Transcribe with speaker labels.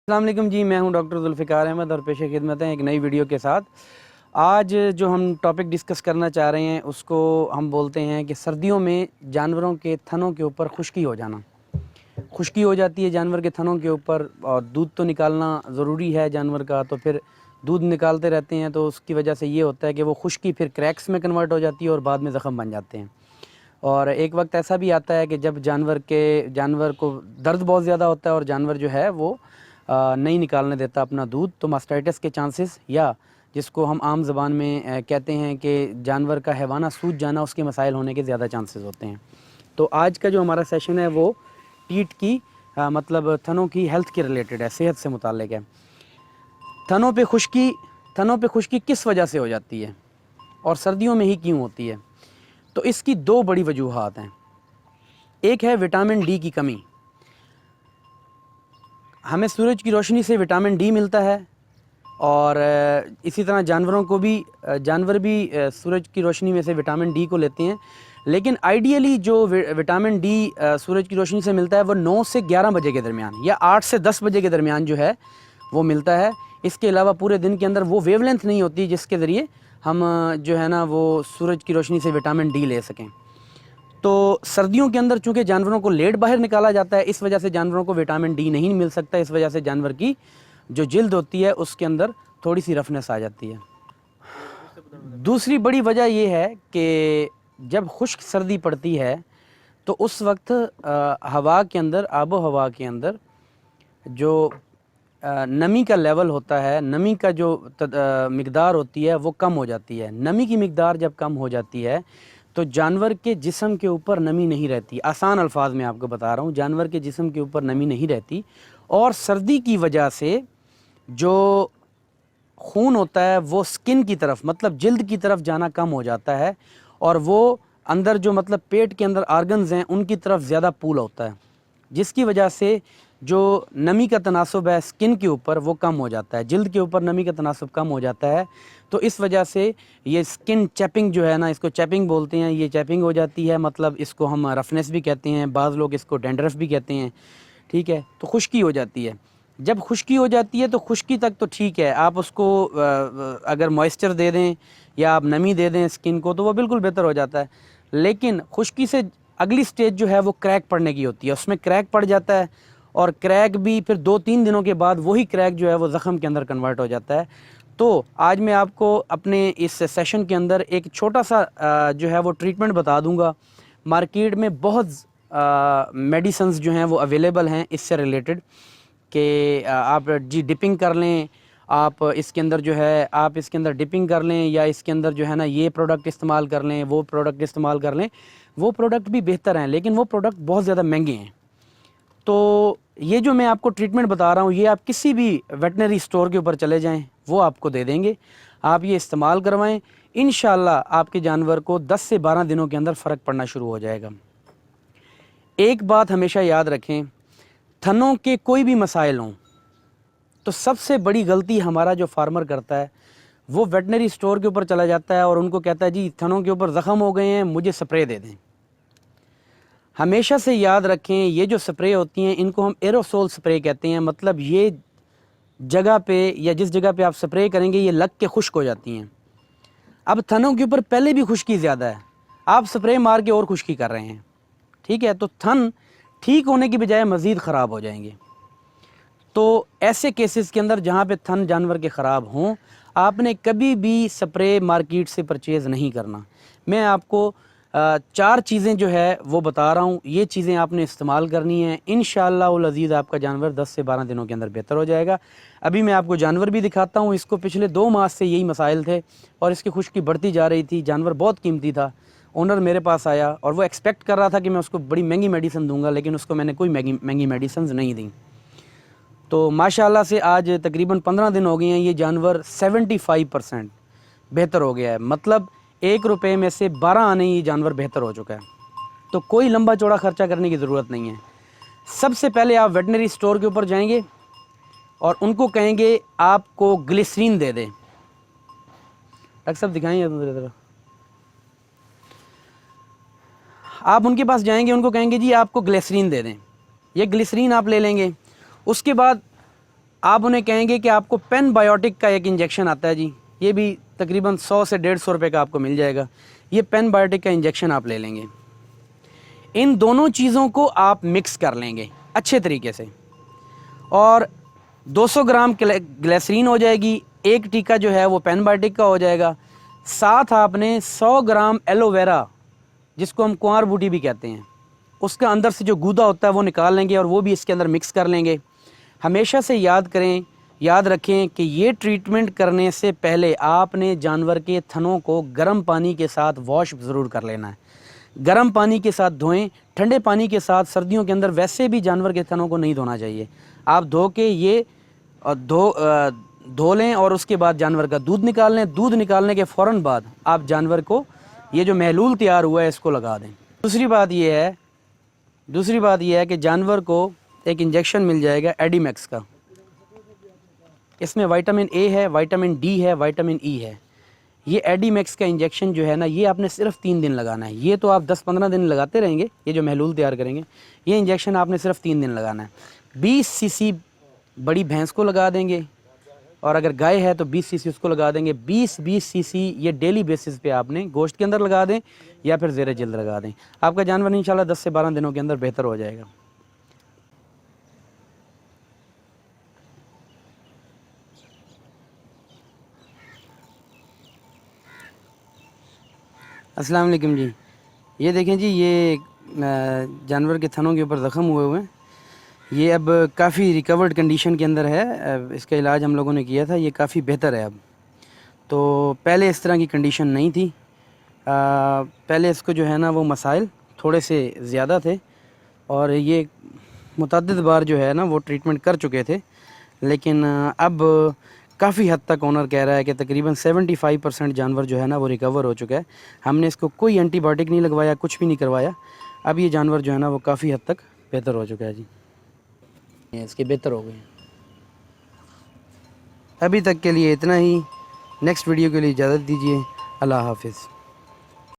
Speaker 1: अस्सलाम वालेकुम जी, मैं हूं डॉक्टर जुल्फ़िकार अहमद और पेश खिदमत हैं एक नई वीडियो के साथ। आज जो हम टॉपिक डिस्कस करना चाह रहे हैं उसको हम बोलते हैं कि सर्दियों में जानवरों के थनों के ऊपर खुश्की हो जाना। खुश्की हो जाती है जानवर के थनों के ऊपर और दूध तो निकालना ज़रूरी है जानवर का, तो फिर दूध निकालते रहते हैं तो उसकी वजह से ये होता है कि वो खुश्की फिर क्रैक्स में कन्वर्ट हो जाती है और बाद में ज़ख़म बन जाते हैं। और एक वक्त ऐसा भी आता है कि जब जानवर को दर्द बहुत ज़्यादा होता है और जानवर जो है वो नहीं निकालने देता अपना दूध, तो मास्टाइटिस के चांसेस या जिसको हम आम ज़बान में कहते हैं कि जानवर का हैवाना सूज जाना, उसके मसाइल होने के ज़्यादा चांसेस होते हैं। तो आज का जो हमारा सेशन है वो टीट की मतलब थनों की हेल्थ के रिलेटेड है, सेहत से मुताल्लिक है। थनों पे खुश्की किस वजह से हो जाती है और सर्दियों में ही क्यों होती है? तो इसकी दो बड़ी वजूहात हैं। एक है विटामिन डी की कमी। हमें सूरज की रोशनी से विटामिन डी मिलता है और इसी तरह जानवर भी सूरज की रोशनी में से विटामिन डी को लेते हैं। लेकिन आइडियली जो विटामिन डी सूरज की रोशनी से मिलता है वो 9 से 11 बजे के दरमियान या 8 से 10 बजे के दरमियान जो है वो मिलता है। इसके अलावा पूरे दिन के अंदर वो वेवलेंथ नहीं होती जिसके ज़रिए हम जो है ना वो सूरज की रोशनी से विटामिन डी ले सकें। तो सर्दियों के अंदर चूँकि जानवरों को लेट बाहर निकाला जाता है, इस वजह से जानवरों को विटामिन डी नहीं मिल सकता। इस वजह से जानवर की जो जिल्द होती है उसके अंदर थोड़ी सी रफनेस आ जाती है। दूसरी बड़ी वजह यह है कि जब खुश्क सर्दी पड़ती है तो उस वक्त हवा के अंदर, आबो हवा के अंदर जो नमी का लेवल होता है, नमी का जो मिकदार होती है वो कम हो जाती है। नमी की मिकदार जब कम हो जाती है तो जानवर के जिस्म के ऊपर नमी नहीं रहती। आसान अल्फाज में आपको बता रहा हूँ, जानवर के जिस्म के ऊपर नमी नहीं रहती और सर्दी की वजह से जो खून होता है वो स्किन की तरफ, मतलब जिल्द की तरफ जाना कम हो जाता है और वो अंदर जो मतलब पेट के अंदर आर्गन्स हैं उनकी तरफ ज़्यादा पूल होता है, जिसकी वजह से जो नमी का तनासुब है स्किन के ऊपर वो कम हो जाता है, जिल्द के ऊपर नमी का तनासुब कम हो जाता है। तो इस वजह से ये स्किन चैपिंग जो है ना, इसको चैपिंग बोलते हैं, ये चैपिंग हो जाती है। मतलब इसको हम रफनेस भी कहते हैं, बाज़ लोग इसको डैंड्रफ भी कहते हैं, ठीक है। तो खुश्की हो जाती है। जब खुश्की हो जाती है तो खुश्की तक तो ठीक है, आप उसको अगर मॉइस्चर दे दें या आप नमी दे दें स्किन को तो वो बिल्कुल बेहतर हो जाता है। लेकिन खुश्की से अगली स्टेज जो है वो क्रैक पड़ने की होती है, उसमें क्रैक पड़ जाता है और क्रैक भी फिर 2-3 दिनों के बाद वही क्रैक जो है वो ज़ख़म के अंदर कन्वर्ट हो जाता है। तो आज मैं आपको अपने इस सेशन के अंदर एक छोटा सा जो है वो ट्रीटमेंट बता दूंगा। मार्केट में बहुत मेडिसिन्स जो हैं वो अवेलेबल हैं इससे रिलेटेड कि आप जी डिपिंग कर लें, आप इसके अंदर जो है आप इसके अंदर डिपिंग कर लें या इसके अंदर जो है ना ये प्रोडक्ट इस्तेमाल कर लें, वो प्रोडक्ट इस्तेमाल कर लें। वो प्रोडक्ट भी बेहतर हैं लेकिन वो प्रोडक्ट बहुत ज़्यादा महंगे हैं। तो ये जो मैं आपको ट्रीटमेंट बता रहा हूँ ये आप किसी भी वेटनरी स्टोर के ऊपर चले जाएं, वो आपको दे देंगे। आप ये इस्तेमाल करवाएं, इंशाल्लाह आपके जानवर को 10 से 12 दिनों के अंदर फ़र्क पड़ना शुरू हो जाएगा। एक बात हमेशा याद रखें, थनों के कोई भी मसाइल हों तो सबसे बड़ी गलती हमारा जो फार्मर करता है वो वेटनरी स्टोर के ऊपर चला जाता है और उनको कहता है जी थनों के ऊपर ज़ख़म हो गए हैं, मुझे स्प्रे दे दें। हमेशा से याद रखें ये जो स्प्रे होती हैं इनको हम एरोसोल स्प्रे कहते हैं। मतलब ये जगह पे या जिस जगह पे आप स्प्रे करेंगे ये लग के खुश्क हो जाती हैं। अब थनों के ऊपर पहले भी खुश्की ज़्यादा है, आप स्प्रे मार के और खुश्की कर रहे हैं, ठीक है। तो थन ठीक होने की बजाय मज़ीद ख़राब हो जाएंगे। तो ऐसे केसेस के अंदर जहाँ पे थन जानवर के ख़राब हों, आपने कभी भी स्प्रे मार्केट से परचेज़ नहीं करना। मैं आपको 4 चीज़ें जो है वो बता रहा हूँ, ये चीज़ें आपने इस्तेमाल करनी है। इंशाअल्लाह उल अज़ीज़ आपका जानवर 10 से 12 दिनों के अंदर बेहतर हो जाएगा। अभी मैं आपको जानवर भी दिखाता हूँ। इसको पिछले 2 माह से यही मसाइल थे और इसकी खुश्की बढ़ती जा रही थी। जानवर बहुत कीमती था। ओनर मेरे पास आया और वो एक्सपेक्ट कर रहा था कि मैं उसको बड़ी महंगी मेडिसिन दूंगा, लेकिन उसको मैंने कोई महंगी मेडिसिन नहीं दी। तो माशाल्लाह से आज तकरीबन 15 दिन हो गए हैं, ये जानवर 75% बेहतर हो गया है। मतलब 1 रुपये में से 12 आने ये जानवर बेहतर हो चुका है। तो कोई लंबा चौड़ा खर्चा करने की ज़रूरत नहीं है। सबसे पहले आप वेटनरी स्टोर के ऊपर जाएंगे और उनको कहेंगे आपको ग्लिसरीन दे दें। डॉक्टर साहब दिखाएंगे दूसरी तरफ। आप उनके पास जाएंगे, उनको कहेंगे जी आपको ग्लिसरीन दे दें। ये ग्लिसरीन आप ले लेंगे। उसके बाद आप उन्हें कहेंगे कि आपको पेन बायोटिक का एक इंजेक्शन आता है जी, ये भी तकरीबन 100 से 150 रुपये का आपको मिल जाएगा। ये पेन बायोटिक का इंजेक्शन आप ले लेंगे। इन दोनों चीज़ों को आप मिक्स कर लेंगे अच्छे तरीके से, और 200 ग्राम ग्लिसरीन हो जाएगी। एक टीका जो है वो पेन बायोटिक का हो जाएगा। साथ आपने 100 ग्राम एलोवेरा, जिसको हम कुंवार बूटी भी कहते हैं, उसके अंदर से जो गूदा होता है वो निकाल लेंगे और वो भी इसके अंदर मिक्स कर लेंगे। हमेशा से याद रखें कि ये ट्रीटमेंट करने से पहले आपने जानवर के थनों को गर्म पानी के साथ वॉश ज़रूर कर लेना है। गर्म पानी के साथ धोएं, ठंडे पानी के साथ सर्दियों के अंदर वैसे भी जानवर के थनों को नहीं धोना चाहिए। आप धो के ये धो लें और उसके बाद जानवर का दूध निकाल लें। दूध निकालने के फ़ौरन बाद आप जानवर को ये जो महलूल तैयार हुआ है इसको लगा दें। दूसरी बात ये है कि जानवर को एक इंजेक्शन मिल जाएगा एडीमैक्स का। इसमें विटामिन ए है, विटामिन डी है, विटामिन ई है। ये एडीमैक्स का इंजेक्शन जो है ना, ये आपने सिर्फ 3 दिन लगाना है। ये तो आप 10-15 दिन लगाते रहेंगे, ये जो महलूल तैयार करेंगे। ये इंजेक्शन आपने सिर्फ 3 दिन लगाना है। 20 सीसी बड़ी भैंस को लगा देंगे, और अगर गाय है तो 20 सीसी उसको लगा देंगे। 20-20 सीसी ये डेली बेसिस पे आपने गोश्त के अंदर लगा दें या फिर ज़ेरे जिल्द लगा दें। आपका जानवर इंशाल्लाह 10 से 12 दिनों के अंदर बेहतर हो जाएगा। अस्सलाम वालेकुम जी। ये देखें जी, ये जानवर के थनों के ऊपर ज़ख़म हुए हैं। ये अब काफ़ी रिकवर्ड कंडीशन के अंदर है। इसका इलाज हम लोगों ने किया था, ये काफ़ी बेहतर है अब। तो पहले इस तरह की कंडीशन नहीं थी। पहले इसको जो है ना वो मसाइल थोड़े से ज़्यादा थे, और ये मुतअद्दिद बार जो है ना वो ट्रीटमेंट कर चुके थे। लेकिन अब काफ़ी हद तक ओनर कह रहा है कि तकरीबन 75% जानवर जो है ना वो रिकवर हो चुका है। हमने इसको कोई एंटीबायोटिक नहीं लगवाया, कुछ भी नहीं करवाया। अब ये जानवर जो है ना वो काफ़ी हद तक बेहतर हो चुका है जी, इसके बेहतर हो गए। अभी तक के लिए इतना ही। नेक्स्ट वीडियो के लिए इजाज़त दीजिए। अल्लाह हाफिज़।